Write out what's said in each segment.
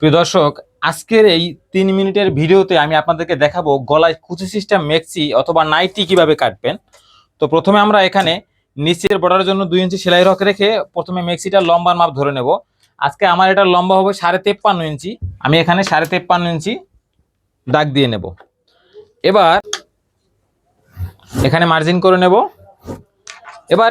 প্রিয় দর্শক, আজকের এই 3 মিনিটের ভিডিওতে আমি আপনাদেরকে দেখাবো গলায় কুচি সিস্টেম মেক্সি অথবা নাইটি কিভাবে কাটবেন। তো প্রথমে আমরা এখানে নিচের বর্ডারের জন্য 2 ইঞ্চি সেলাই রক রেখে প্রথমে মেক্সিটার লম্বার মাপ ধরে নেব। আজকে আমার এটা লম্বা হবে 53.5 ইঞ্চি। আমি এখানে 53.5 ইঞ্চি দাগ দিয়ে নেব। এবার এখানে মার্জিন করে নেব। এবার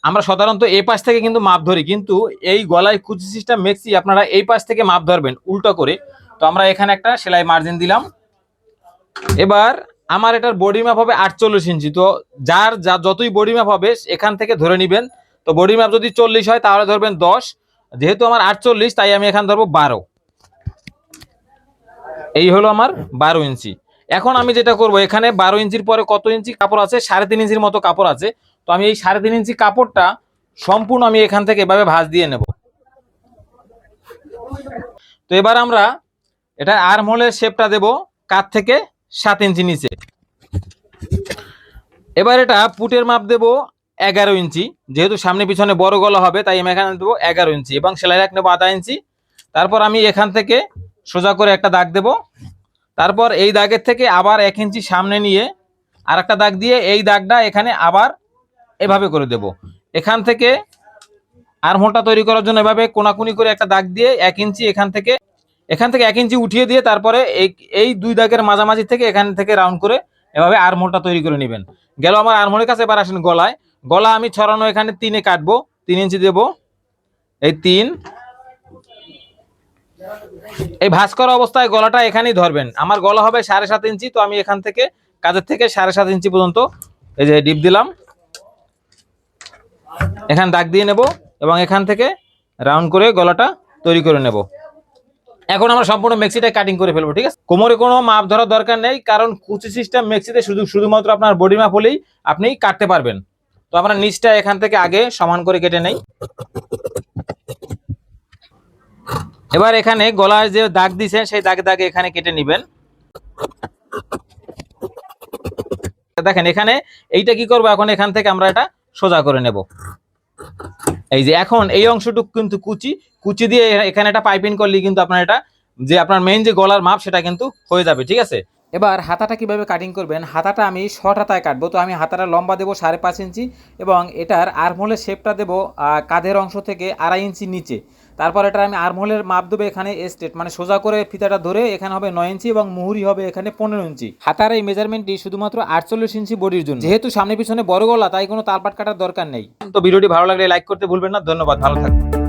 আমরা সাধারণত এই পাশ থেকে কিন্তু মাপ ধরি, কিন্তু এই গলায় কুচি সিস্টেম মেক্সি আপনারা এই পাশ থেকে মাপ ধরবেন উল্টো করে। তো আমরা এখানে একটা সেলাই মার্জিন দিলাম। এবার আমার এটার বডি মাপ হবে 48 ইঞ্চি। তো যার যতই বডি মাপ হবে এখান থেকে ধরে নেবেন। তো বডি মাপ যদি 40 হয় তাহলে ধরবেন 10, যেহেতু আমার 48 তাই আমি এখানে ধরবো 12। এই হলো আমার 12 ইঞ্চি। এখন আমি যেটা করব, এখানে 12 ইঞ্চির পরে কত ইঞ্চি কাপড় আছে, 3.5 ইঞ্চির মতো কাপড় আছে। তো আমি এই 3.5 ইঞ্চি কাপড়টা সম্পূর্ণ আমি এখান থেকে এভাবে ভাঁজ দিয়ে নেব। তো এবার আমরা এটা আর্ম হোলের শেপটা দেব কাঁধ থেকে 7 ইঞ্চি নিচে। এবার এটা পুটের মাপ দেব 11 ইঞ্চি, যেহেতু সামনে পিছনে বড় গলা হবে তাই আমি এখানে দেবো 11 ইঞ্চি এবং সেলাই রাখ নেবো 1/2 ইঞ্চি। তারপর আমি এখান থেকে সোজা করে একটা দাগ দেব। তারপর এই দাগের থেকে আবার 1 ইঞ্চি সামনে নিয়ে আর একটা দাগ দিয়ে এই দাগটা এখানে আবার এভাবে করে দেব। এখান থেকে আর্মহোলটা তৈরি করার জন্য এভাবে কোনাকুনি করে একটা দাগ দিয়ে 1 ইঞ্চি এখান থেকে 1 ইঞ্চি উঠিয়ে দিয়ে তারপরে এই দুই দাগের মাঝামাঝি থেকে এখান থেকে রাউন্ড করে এভাবে আর্মহোলটা তৈরি করে নেবেন। গেল আমার আর্মহোলের কাছে। এবার আসেন গলায়। গলা আমি ছড়ানো এখানে 3-এ কাটবো। 3 ইঞ্চি দেব। এই 3, এই ভাঁজ করা অবস্থায় গলাটা এখানেই ধরবেন। আমার গলা হবে 7.5 ইঞ্চি। তো আমি এখান থেকে কাঁধের থেকে 7.5 ইঞ্চি পর্যন্ত এই যে ডিপ দিলাম, এখানে দাগ দিয়ে নেব এবং এখান থেকে রাউন্ড করে গলাটা তৈরি করে নেব। এখন আমরা সম্পূর্ণ মেক্সিটা কাটিং করে ফেলবো, ঠিক আছে? কোমরে কোনো মাপ ধরার দরকার নেই, কারণ কুচি সিস্টেম মেক্সিতে শুধুমাত্র আপনার বডি মাপ হলেই আপনি কাটতে পারবেন। তো আমরা নিচটা এখান থেকে আগে সমান করে কেটে নেই। এবার এখানে গলায় যে দাগ দিয়েছেন সেই দাগে এখানে কেটে নেবেন। দেখেন এখানে এইটা কি করবো, এখন এখান থেকে আমরা এটা সোজা করে নেব। এই যে এখন এই অংশটুকু কিন্তু কুচি দিয়ে এখানে একটা পাইপিং করলে কিন্তু আপনার এটা যে আপনার মেইন যে গলার মাপ সেটা কিন্তু হয়ে যাবে, ঠিক আছে? এবার হাতাটা কিভাবে কাটিং করবেন, হাতাটা আমি শর্ট হাতায় কাটবো। তো আমি হাতাটা লম্বা দেবো 5.5 ইঞ্চি এবং এটার আর্মহোলের শেপটা দেবো কাঁধের অংশ থেকে 2.5 ইঞ্চি নিচে। তারপর এটা আমি আর্মহোলের মাপ দেবো এখানে স্ট্রেট, মানে সোজা করে ফিতাটা ধরে এখানে হবে 9 ইঞ্চি এবং মুহুরি হবে এখানে 15 ইঞ্চি। হাতার এই মেজারমেন্টটি শুধুমাত্র 48 ইঞ্চি বডির জন্য, যেহেতু সামনে পিছনে বড় গলা তাই কোনো তালপাট কাটার দরকার নেই। তো ভিডিওটি ভালো লাগলে লাইক করতে ভুলবেন না। ধন্যবাদ, ভালো থাকবেন।